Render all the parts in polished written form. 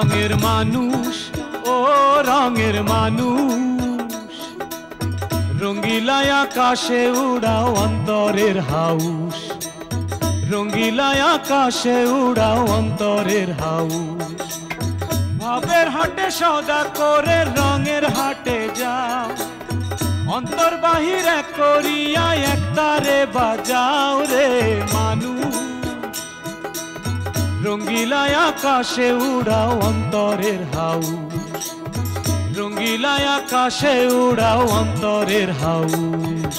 রঙের মানুষ ও রঙের মানুষ রঙ্গিলায় আকাশে উড়াও অন্তরের হাউস রঙ্গিলায় আকাশে উড়াও অন্তরের হাউস ভাবের হাটে সদা করে রঙের হাটে যাও অন্তর বাহির এক করিয়া একতারে বাজাও রে মানুষ রঙ্গিলায় আকাশে উড়াও অন্তরের হাউস রঙ্গিলায় আকাশে উড়াও অন্তরের হাউস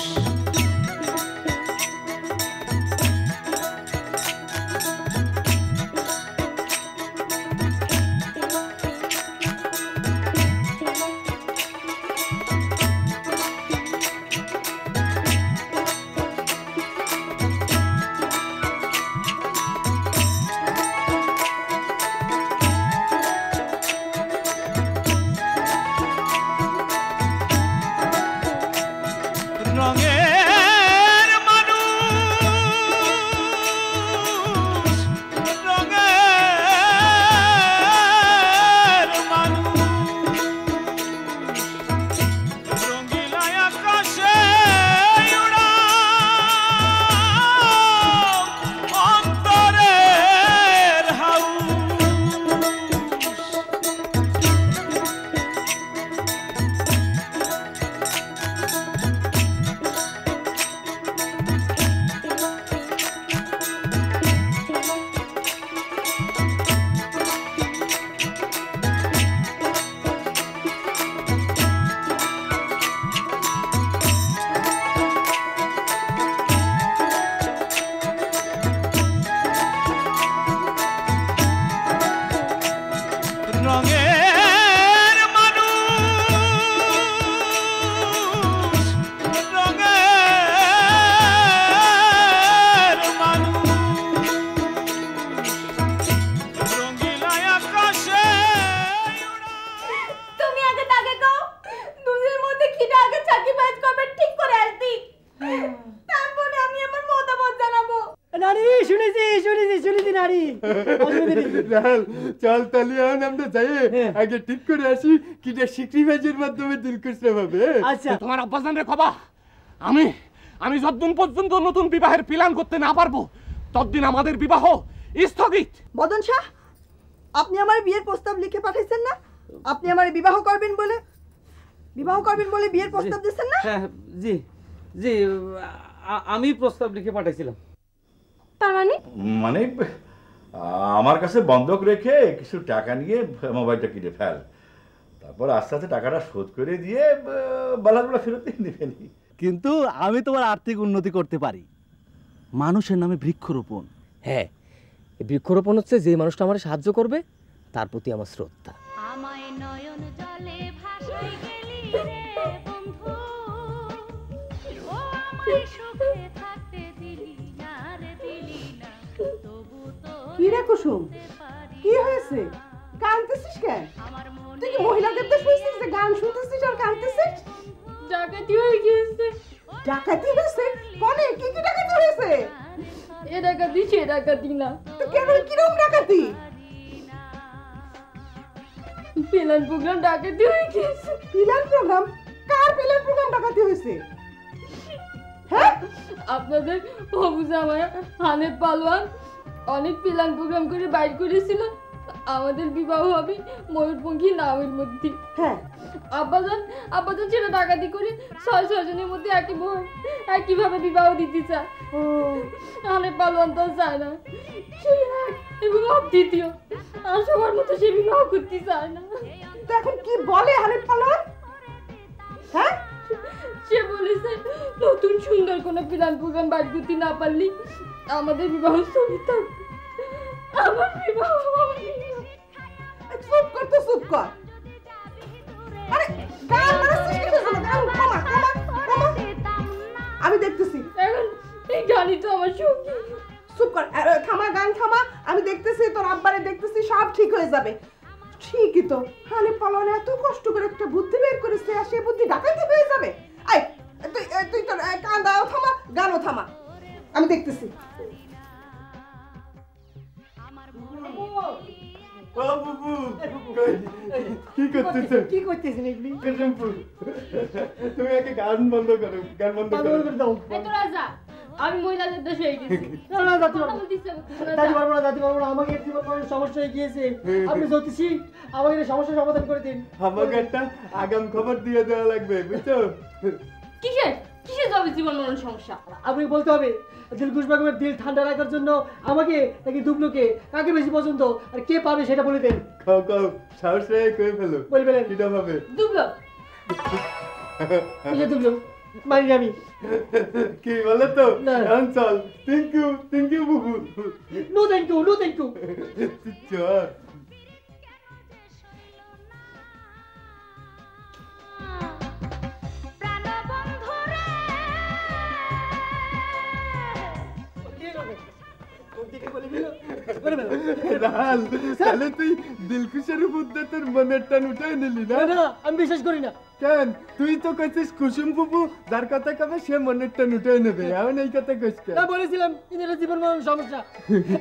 চল তাহলে আমরা যাই আগে ঠিক করে আসি কিটা সিক্রিফাইসের মাধ্যমে দিলকুশরা হবে। আচ্ছা তোমার আব্বাজানের খবর আমি আমি যতদিন পর্যন্ত নতুন বিবাহের প্ল্যান করতে না পারবো ততদিন আমাদের বিবাহ স্থগিত। মদন শাহ, আপনি আমার বিয়ের প্রস্তাব লিখে পাঠাইছেন না? আপনি আমার বিবাহ করবেন বলে বিয়ের প্রস্তাব দিচ্ছেন না? হ্যাঁ জি জি, আমি প্রস্তাব লিখে পাঠাইছিলাম। তার মানে আমার কাছে বন্ধক রেখে কিছু টাকা নিয়ে মোবাইলটা কিনে ফেল, তারপর আস্তে আস্তে টাকাটা শোধ করে দিয়ে বালাগুলা ফেরত দিয়ে দিবেন। কিন্তু আমি তোমার আর্থিক উন্নতি করতে পারি, মানুষের নামে বৃক্ষরোপণ। হ্যাঁ, বৃক্ষরোপণ হচ্ছে যে মানুষটা আমার সাহায্য করবে তার প্রতি আমার শ্রদ্ধা। কি রে কুসুম, কি হয়েছে? কাঁদতেছিস কেন? তুই কি মহিলাদের দেশ হয়েছিস যে গান শুনতেছিস আর কাঁদতেছিস? ডাকাতি হয়ে গিয়েছে। ডাকাতি হয়েছে? কোনে কি কি ডাকাতি হয়েছে? এ ডাকাতি সে ডাকাতি না। তো কেন, কিরকম ডাকাতি? প্ল্যান প্রোগ্রাম ডাকাতি হয়ে গিয়েছে। Plan programme? কার প্ল্যান প্রোগ্রাম ডাকাতি হয়েছে? হ্যাঁ, আপনাদের বাবু জামাই হানিফ পালোয়ান অনেক প্ল্যান প্রোগ্রাম করে বাইর করেছিল আমাদের বিবাহ হবে ময়ূরপঙ্খী নামের মধ্যে। হ্যাঁ, আব্বাজান সেটা ডাকাতি করে ৬ জনের মধ্যে একইভাবে বিবাহ দিতে চায়। হানিফ পালোয়ান তো চায় না, এবং দ্বিতীয় আর সবার মতো সে বিবাহ করতে চায় না। তো এখন কি বলে হানিফ পালোয়ান? হ্যাঁ, সে বলেছে নতুন সুন্দর কোনো প্ল্যান প্রোগ্রাম বাইর করতে না পারলে আমাদের বিবাহ স্থগিত থাকবে। আমার বিবাহ চুপ কর তো, চুপ কর। আরে গান মারাছিস কি জন্য? গান থামা থামা থামা, আমি দেখতেছি। এখন এই গানই তো আমার সঙ্গী। চুপ কর, থামা, গান থামা। আমি দেখতেছি, তোর আব্বারে দেখতেছি, সব ঠিক হয়ে যাবে। ঠিকই তো, হানিফ পালোয়ান এত কষ্ট করে একটা বুদ্ধি বের করেছে আর সেই বুদ্ধি ডাকাতি হয়ে যাবে। আই তুই তোর কান্দাও থামা, গানও থামা, আমি দেখতেছি। কি করতেছেন এগুলি? কুসুমপুর, তুমি আগে গান বন্ধ করো, গান বন্ধ করো। এই তো রাজা, আমি মহিলাদের দেশে হয়ে গেছি। না যাতে পারবো না, যাতে পারবো না, আমাকে জীবন সমস্যা হয়ে গিয়েছে। আপনি জ্যোতিষী, আমাকে এই সমস্যার সমাধান করে দিন। আমাকে একটা আগাম খবর দিয়ে দেওয়া লাগবে, বুঝছো? কিসের কিসের যাবে জীবন মরণ সমস্যা? আপনি বলতে হবে দিলখুশ বেগমের দিল ঠান্ডা রাখার জন্য আমাকে নাকি দুবলোকে কাকে বেশি পছন্দ আর কে পাবে সেটা বলে দেন। খাও খাও, সাহস রেখে কয়ে ফেলো। বলবেন কিটা ভাবে? দুবলো কিসে দুবলো? মানি আমি কি বলে তো? চল, থ্যাংক ইউ বুবু। No thank you, no thank you. চল। তাহলে তুই দিলখুশের বুদ্ধে তোর মনের টান উঠে নিলি না? না, আমি বিশ্বাস করি না। কেন? তুই তো কইছিস কুসুম বুবু যার কথা কবে সে মনের টান উঠে নেবে, এখন এই কথা কইস কেন? না, বলেছিলাম এটা জীবন মরণ সমস্যা।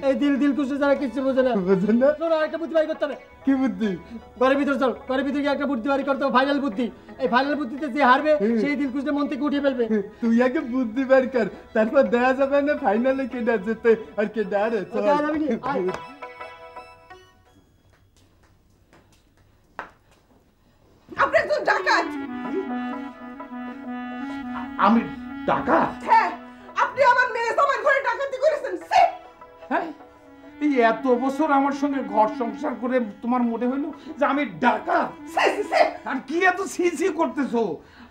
এই দিলখুশে যারা কিছু বোঝে না। বোঝে না? শোনো, আরেকটা বুদ্ধি বাড়ি করতে হবে। কি বুদ্ধি? ঘরের ভিতর চল, ঘরের ভিতরে গিয়ে একটা বুদ্ধি বাড়ি করতে হবে, ফাইনাল বুদ্ধি। এই ফাইনাল বুদ্ধিতে যে হারবে সেই দিলখুশে মন থেকে উঠিয়ে ফেলবে। তুই আগে বুদ্ধি বের কর, তারপর দেখা যাবে না ফাইনালে কেডা যেতে আর কেডা হারে। চল। আপনি একজন ডাকাত। আমি ডাকাত? হ্যাঁ, আপনি আমার মেয়ে জামাই ঘরে ডাকাতি করেছেন। হ্যাঁ, এই এত বছর আমার সঙ্গে ঘর সংসার করে তোমার মনে হইলো যে আমি ডাকাত? আর কি এত সিসি করতেছো?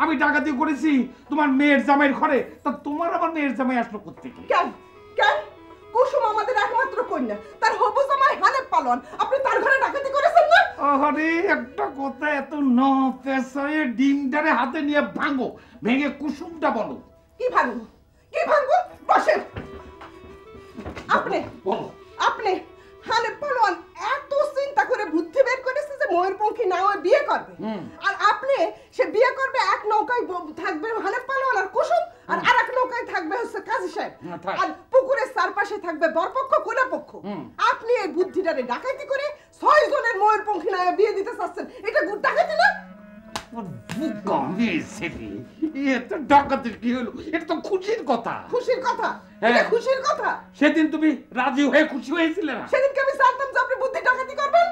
আমি ডাকাতি করেছি তোমার মেয়ের জামাইয়ের ঘরে, তা তোমার আমার মেয়ের জামাই আসলো কোত্থেকে? কেন কেন? কুসুম আমাদের একমাত্র কন্যা, তার হবু জামাই হানেফ পালোয়ান, আপনি তার ঘরে ডাকাতি করেছেন না? আরে একটা কথা এত ন পেছায়ে ডিমটারে হাতে নিয়ে ভাঙো, ভেঙে কুসুমটা বলো। কি ভাঙবো? কি ভাঙবো? বসেন। আপনি হানেফ পালোয়ান এত চিন্তা করে বুদ্ধি বের করেছে যে ময়ূরপঙ্খী না হয়ে বিয়ে করবে, আর আপনি সে বিয়ে করবে এক নৌকায় থাকবে হানেফ পালোয়ান আর কুসুম, আর আরেক নৌকায় থাকবে হচ্ছে কাজী সাহেব, আর পুকুরের চারপাশে থাকবে বরপক্ষ কোনাপক্ষ। আপনি এই বুদ্ধিটারে ডাকাতি করে 6 জনের ময়ূরপঙ্খী না হয়ে বিয়ে দিতে চাচ্ছেন, এটা ডাকাতি না? ডাকাতির কি হলো? এটা তো খুশির কথা। খুশির কথা? এটা খুশির কথা? সেদিন তুমি রাজি হয়ে খুশি হয়েছিলে না? সেদিনকে আমি জানতাম যে আপনি বুদ্ধি ডাকাতি করবেন।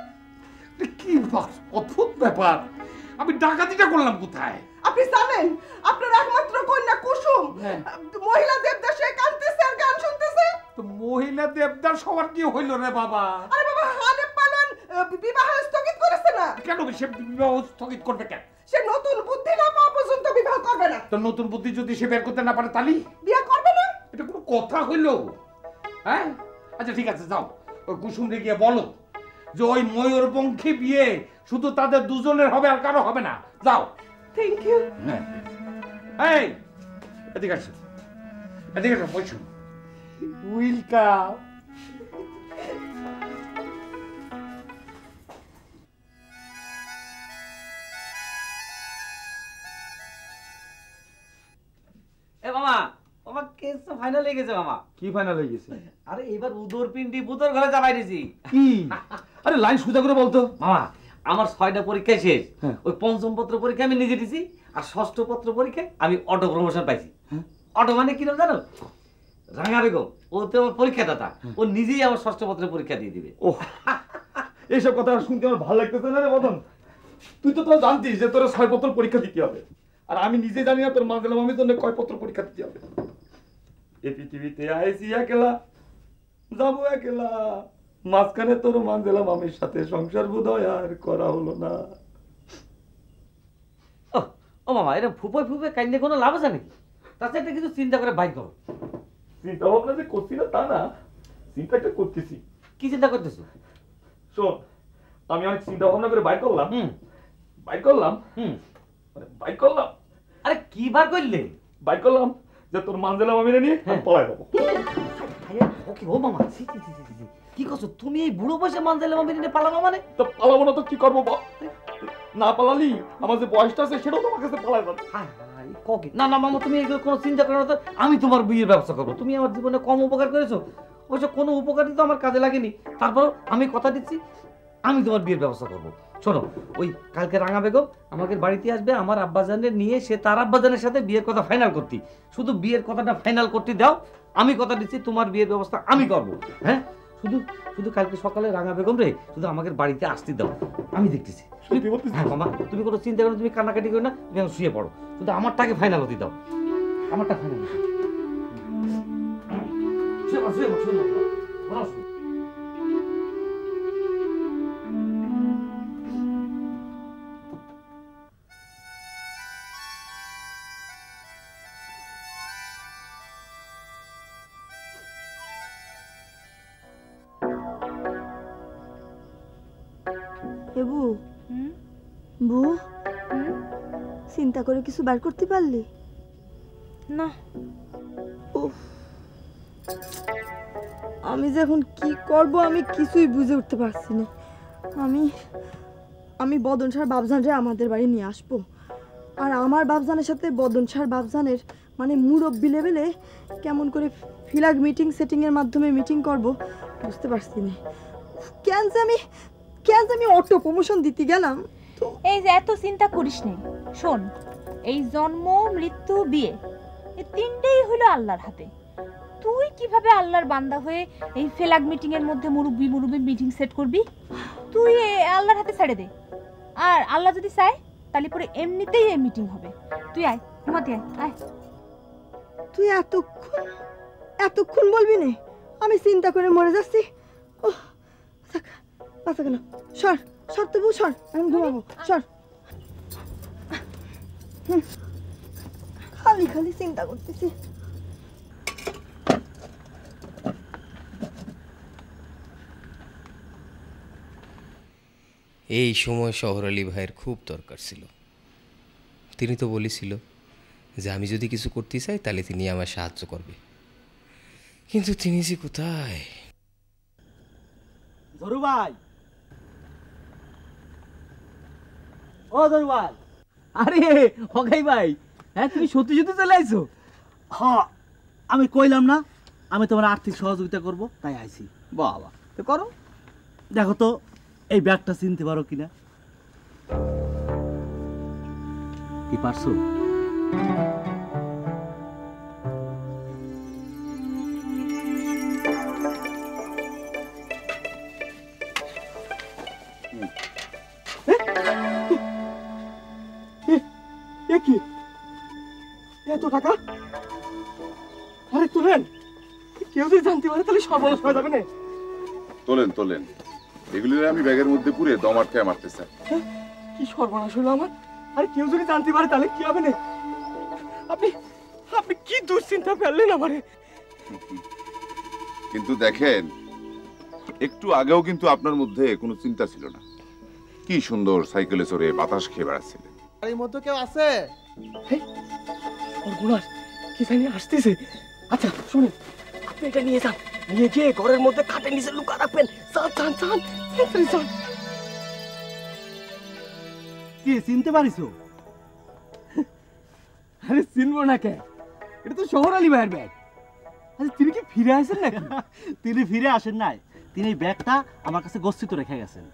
কি অদ্ভুত ব্যাপার, আমি ডাকাতিটা করলাম কোথায়? আপনি জানেন আপনার একমাত্র কন্যা কুসুম মহিলা দেবদাসে কাঁদতেছে আর গান শুনতেছে। তো মহিলা দেবদাস হওয়ার কি হইল রে বাবা? আরে বাবা, হানেফ পালোয়ান বিবাহ স্থগিত করেছে না। কেন সে বিবাহ স্থগিত করবে কেন? সে নতুন বুদ্ধি না পাওয়া পর্যন্ত বিবাহ করবে না। তো নতুন বুদ্ধি যদি সে বের করতে না পারে তাহলে বিয়ে করবে না? এটা কোনো কথা হইল? হ্যাঁ, আচ্ছা ঠিক আছে, যাও ওই কুসুমকে গিয়ে বলো যে ওই ময়ূরপঙ্খী বিয়ে শুধু তাদের দুজনের হবে আর কারো হবে না। যাও। Thank you. এই এদিকে আসো, এদিকে আসো, বসো। ওয়েলকাম। এ মামা, মামা কেস তো ফাইনাল হয়ে গেছে মামা। কি ফাইনাল হয়ে গেছে? আরে এবার উদর পিন্ডি বুতর ঘরে যাবাই দিছি। কি? আরে লাইন সোজা করে বলতো। মামা, আমার 6টা পরীক্ষা শেষ। ওই 5ম পত্র পরীক্ষা আমি নিজে দিছি, আর 6ষ্ঠ পত্র পরীক্ষায় আমি অটো প্রমোশন পাইছি। অটো মানে কি নাম জানো? রাঙা বেগম, ও তো আমার পরীক্ষাদাতা, ও নিজেই আমার 6ষ্ঠ পত্রের পরীক্ষা দিয়ে দিবে। ও, এইসব কথা শুনতে আমার ভালো লাগতেছে না রে মদন। তুই তো তোরা জানতিস যে তোর 6 পত্র পরীক্ষা দিতে হবে, আর আমি নিজে জানি না তোর মাঝে মামির জন্য কয় পত্র পরীক্ষা দিতে হবে। এই পৃথিবীতে আইসি একলা, যাবো একলা, মাঝখানে তোর মানজেলা মামির সাথে সংসার বোধহয় আর করা হলো না। ও মামা, এটা ফুপে ফুপে কাইন্ডে কোনো লাভ আছে নাকি? তাছাড়া একটা কিছু চিন্তা করে বাইক করো। চিন্তা ভাবনা যে করছি না তা না, চিন্তাটা করতেছি। কি চিন্তা করতেছো? শোন, আমি অনেক চিন্তা ভাবনা করে বাইক করলাম। আরে কি বার করলে? বাইক করলাম যে তোর মানজেলা মামিরে নিয়ে পলাই যাবো। ওকে ও মামা, কি করছো তুমি? এই বুড়ো বয়সে মানজেলা মামিরে নিয়ে পালাবো মানে? তো পালাবো না তো কি করবো? না পালালি আমার যে বয়সটা আছে সেটাও তোমার কাছে পালাই যাবে। না না মামা, তুমি এগুলো কোনো চিন্তা করো না তো, আমি তোমার বিয়ের ব্যবস্থা করবো। তুমি আমার জীবনে কম উপকার করেছো, অবশ্য কোনো উপকারই তো আমার কাজে লাগেনি। তারপর আমি কথা দিচ্ছি আমি তোমার বিয়ের ব্যবস্থা করবো। শোনো, ওই কালকে রাঙা বেগম আমাদের বাড়িতে আসবে, আমার আব্বাজানের নিয়ে সে তার আব্বাজানের সাথে বিয়ের কথা ফাইনাল করতে। শুধু বিয়ের কথাটা ফাইনাল করতে দাও, আমি কথা দিচ্ছি তোমার বিয়ের ব্যবস্থা আমি করবো। হ্যাঁ, শুধু শুধু কালকে সকালে রাঙা বেগম রে শুধু আমাদের বাড়িতে আসতে দাও, আমি দেখতেছি। হ্যাঁ মামা, তুমি কোনো চিন্তা করো, তুমি কান্নাকাটি করো না, তুমি এখন শুয়ে পড়ো, শুধু আমারটাকে ফাইনাল হতে দাও, আমারটা ফাইনাল হতে দাও। শুয়ে পড়ো, শুয়ে পড়ো, শুয়ে পড়ো। বউ, চিন্তা করে কিছু বার করতে পারলি না? আমি যে এখন কি করব আমি কিছুই বুঝে উঠতে পারছি না। আমি বদন সার বাবজানরে আমাদের বাড়ি নিয়ে আসবো, আর আমার বাবজানের সাথে বদন সার বাবজানের মানে মুরব্বি লেভেলে কেমন করে ফিলাগ মিটিং সেটিংয়ের মাধ্যমে মিটিং করব বুঝতে পারছি না। কেন যে আমি অটো প্রমোশন দিতে গেলাম। এই যে এত চিন্তা করিস নে, শোন, এই জন্ম মৃত্যু বিয়ে এই তিনটেই হলো আল্লাহর হাতে। তুই কিভাবে আল্লাহর বান্দা হয়ে এই ফেলাগ মিটিং এর মধ্যে মুরব্বি মিটিং সেট করবি? তুই আল্লাহর হাতে ছেড়ে দে, আর আল্লাহ যদি চায় তাহলে পরে এমনিতেই এই মিটিং হবে। তুই আয়, ঘুমাতে আয়। তুই এতক্ষণ বলবি না? আমি চিন্তা করে মরে যাচ্ছি। ও বাঁচা গেল। সর সর তবু সর, আমি ঘুমাবো। সর, খালি খালি চিন্তা করতেছি। এই সময় শহর আলী ভাইয়ের খুব দরকার ছিল। তিনি তো বলেছিল যে আমি যদি কিছু করতে চাই তাহলে তিনি আমার সাহায্য করবে, কিন্তু তিনি যে কোথায়। ধরু ভাই, ও ধরু ভাই। আরে হকাই ভাই, হ্যাঁ তুমি সত্যি সত্যি চলে আইছো? হ্যাঁ, আমি কইলাম না আমি তোমার আর্থিক সহযোগিতা করব, তাই আইছি। বাবা, তো করো। দেখো তো এই ব্যাগটা চিনতে পারো কিনা। কি পারছো? কি এত টাকা? আরে তোলেন, কেউ যদি জানতে পারে তাহলে সর্বনাশ হয়ে যাবে না। তোলেন, এগুলি আমি ব্যাগের মধ্যে পুরে দম আটকায় মারতে চাই। কি সর্বনাশ হলো আমার! আরে কেউ যদি জানতে পারে তাহলে কি হবে না? আপনি কি দুশ্চিন্তা ফেললেন আমারে। কিন্তু দেখেন, একটু আগেও কিন্তু আপনার মধ্যে কোনো চিন্তা ছিল না। কি সুন্দর সাইকেলে চড়ে বাতাস খেয়ে বেড়াচ্ছিলেন। এই মধ্যে কেউ আছে? কি জানি আসতেছে। আচ্ছা শুনুন, আপনি এটা নিয়ে যান, নিয়ে গিয়ে ঘরের মধ্যে খাটের নিচে লুকা রাখবেন। চান কি চিনতে পারিস? আরে চিনবো না কে, এটা তো শহর আলী ভাইয়ের ব্যাগ। আচ্ছা তিনি কি ফিরে আসেন নাকি? তিনি ফিরে আসেন নাই, তিনি এই ব্যাগটা আমার কাছে গচ্ছিত রেখে গেছেন।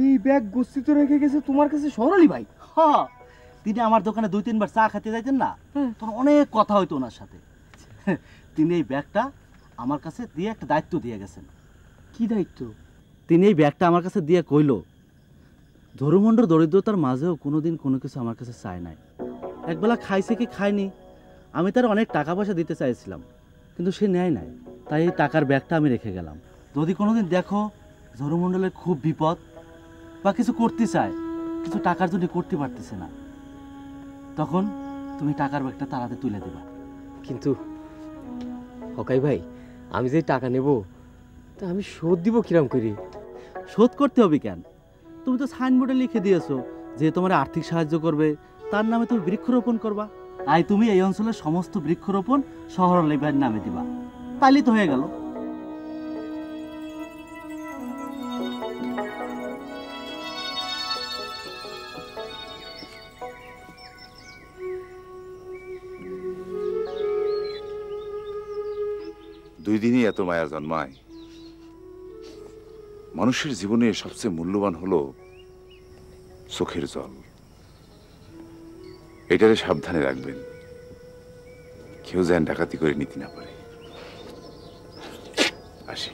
এই ব্যাগ গচ্ছিত রেখে গেছে তোমার কাছে শহর আলী ভাই? হ্যাঁ, তিনি আমার দোকানে 2-3 বার চা খেতে যাইতেন না, তখন অনেক কথা হইতো ওনার সাথে। তিনি এই ব্যাগটা আমার কাছে দিয়ে একটা দায়িত্ব দিয়ে গেছেন। কি দায়িত্ব? তিনি এই ব্যাগটা আমার কাছে দিয়ে কইল, ধরুমণ্ডর দরিদ্রতার মাঝেও কোনোদিন কোনো কিছু আমার কাছে চায় নাই। একবেলা খাইছে কি খায়নি, আমি তার অনেক টাকা পয়সা দিতে চাইছিলাম, কিন্তু সে নেয় নাই। তাই এই টাকার ব্যাগটা আমি রেখে গেলাম। যদি কোনোদিন দেখো ধরুমণ্ডলের খুব বিপদ বা কিছু করতে চায়, কিছু টাকার জন্য করতে পারতেছে না, তখন তুমি টাকার ব্যাগটা তার হাতে তুলে দেবা। কিন্তু হকাই ভাই, আমি যে টাকা নেব তা আমি শোধ দিব কিরম করি? শোধ করতে হবে কেন? তুমি তো সাইনবোর্ডে লিখে দিয়েছো যে তোমার আর্থিক সাহায্য করবে, তার নামে তুমি বৃক্ষরোপণ করবা। তাই তুমি এই অঞ্চলের সমস্ত বৃক্ষরোপণ শহর আলী ভাইয়ের নামে দিবা, তাইলেই তো হয়ে গেল। দুই দিনই এত মায়া জন্মায়। মানুষের জীবনে সবচেয়ে মূল্যবান হলো চোখের জল, এটারে সাবধানে রাখবেন, কেউ যেন ডাকাতি করে নিতে না পারে। আসি।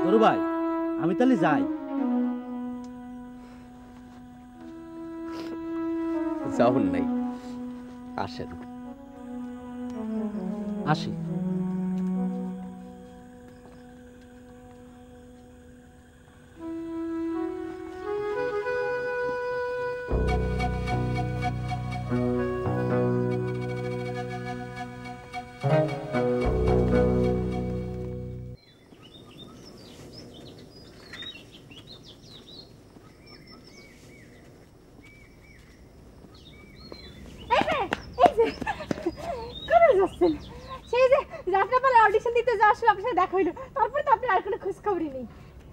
দরু ভাই, আমি তাহলে যাই। যাওন নাই, আসেন। আসি।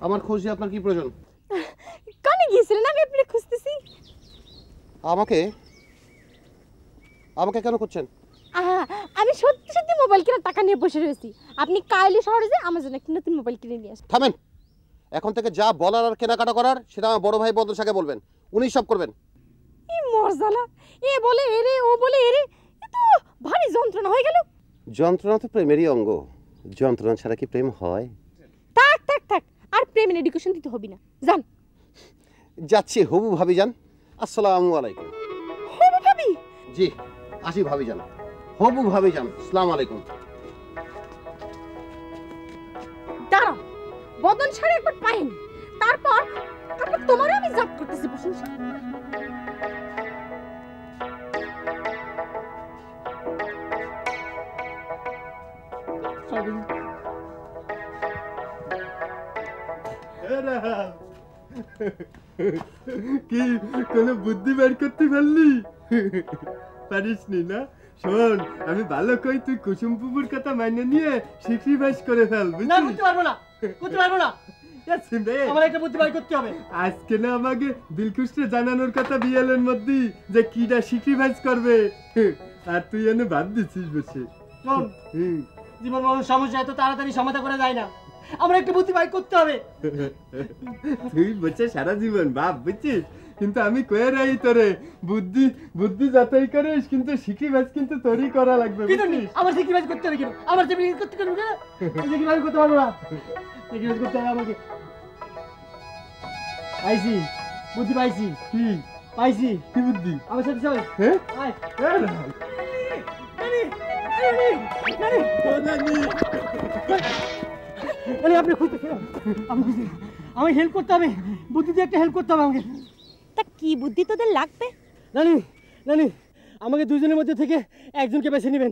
আমার খোঁজ নিয়ে আপনার কি প্রয়োজন? কানে গিয়েছিলেন, আমি আপনি খুঁজতেছি। আমাকে আমাকে কেন করছেন? আমি সত্যি সত্যি মোবাইল কেনার টাকা নিয়ে বসে রয়েছি। আপনি কাইলি শহরে যে আমার জন্য একটা নতুন মোবাইল কিনে নিয়ে আসেন। থামেন, এখন থেকে যা বলার আর কেনাকাটা করার সেটা আমার বড় ভাই বদর সাথে বলবেন, উনি সব করবেন। এই মরজালা, এ বলে এরে, ও বলে এরে, এ তো ভারী যন্ত্রণা হয়ে গেল। যন্ত্রণা তো প্রেমেরই অঙ্গ, যন্ত্রণা ছাড়া কি প্রেম হয়? থাক থাক থাক, আর প্রেমের এডুকেশন দিতে হবে না, যান। যাচ্ছি হবু ভাবি যান। আসসালামু আলাইকুম। হবু ভাবি? জি, আসি ভাবি যান। হবু ভাবি যান, আসসালামু আলাইকুম। দাঁড়াও, বদন ছাড়া একবার পাইনি, তারপর তোমারও আমি জাপ করতেছি। বসুন। কি কোনো বুদ্ধি বের করতে পারলি? পারিসনি না? শোন, আমি ভালো কই, তুই কুসুম পুকুর কথা মাইনে নিয়ে স্যাক্রিফাইস করে ফেল। না, করতে পারবো না, করতে পারবো না। আমার একটা বুদ্ধি বের করতে হবে। আজকে না আমাকে দিলখুশরে জানানোর কথা বিয়েলের মধ্যে যে কিটা স্যাক্রিফাইস করবে, আর তুই এনে ভাব দিছিস বসে। শোন, জীবন মানুষ সমস্যা এত তাড়াতাড়ি সমাধান করা যায় না, আমার একটা বুদ্ধি বের করতে হবে। তুই বসে সারা জীবন ভাব, বুঝছিস? কিন্তু আমি কয়ে রাই তোরে, বুদ্ধি বুদ্ধি যতই করিস কিন্তু স্যাক্রিফাইস কিন্তু তোরই করা লাগবে। আমার স্যাক্রিফাইস করতে হবে কেন? আমার স্যাক্রিফাইস করতে পারবো না, স্যাক্রিফাইস করতে পারবো না, স্যাক্রিফাইস করতে হবে আমাকে। পাইছি বুদ্ধি, পাইছি। কি পাইছি? কি বুদ্ধি? আমার সাথে চল। হ্যাঁ, আয়। আপনি খুঁজতে, আমি হেল্প করতে হবে, বুদ্ধি দিয়ে একটা হেল্প করতে হবে আমাকে। তা কি বুদ্ধি তোদের লাগবে? নানি, নানি, আমাকে দুজনের মধ্যে থেকে একজনকে বেছে নেবেন,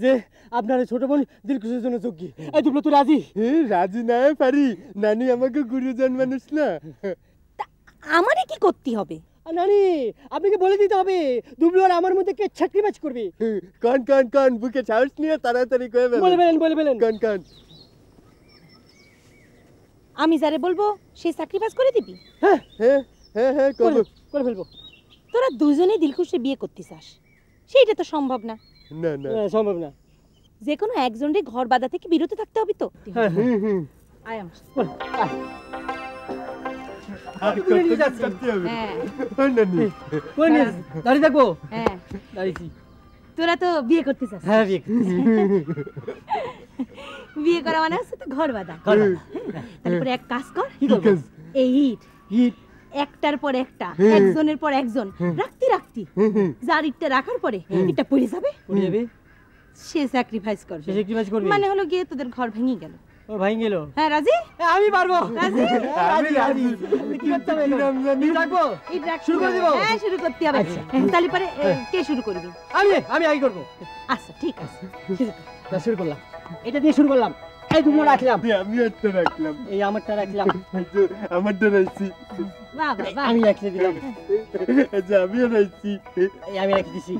যে আপনার ছোট বোন দিলখুশের জন্য যোগ্য। এই দুবলো, তুই রাজি? রাজি না পারি, নানি আমাকে গুরুজন মানুষ না। আমারে কি করতে হবে? নানি, আপনাকে বলে দিতে হবে দুবলো আর আমার মধ্যে কে স্যাক্রিফাইস করবে। কোন কোন কোন বুকে সাহস নিয়ে তাড়াতাড়ি কয়ে বলে বলেন, বলে বলেন। কোন কোন? আমি যারে বলবো সে স্যাক্রিফাইস করে দিবি? হ্যাঁ হ্যাঁ হ্যাঁ হ্যাঁ, করে ফেলবো। তোরা দুজনেই দিলখুশে বিয়ে করতে চাস, সেইটা তো সম্ভব না। না না, সম্ভব না। যে কোনো একজনের ঘর বাঁধা থেকে বিরত থাকতে হবে তো। আয় আমার দাঁড়িয়ে থাকবো। হ্যাঁ, দাঁড়িয়েছি। তোরা তো বিয়ে করতে চাস। হ্যাঁ, বিয়ে বিয়ে করা মানে হচ্ছে তো ঘর বাঁধা। তারপরে এক কাজ কর, এই ইট একটার পর একটা, একজনের পর একজন রাখতে রাখতে, যার ইটটা রাখার পরে ইটটা পড়ে যাবে, সে স্যাক্রিফাইস করবে। মানে হলো গিয়ে তোদের ঘর ভেঙে গেল। ও ভাই গেল। হ্যাঁ, রাজি? আমি পারবো। রাজি? আমি রাজি। কি করতে হবে? রাখবো? শুরু করে দিব? হ্যাঁ, শুরু করতে হবে। তাহলে পরে কে শুরু করবে? আমি আগে করবো। আচ্ছা, ঠিক আছে, শুরু করলাম। এটা দিয়ে শুরু করলাম। এই দুটো রাখলাম, আমি একটা রাখলাম, এই আমারটা রাখলাম, আমারটা রাখছি, আমি রাখতে দিলাম, আচ্ছা আমিও রাখছি, এই আমি রেখে দিছি।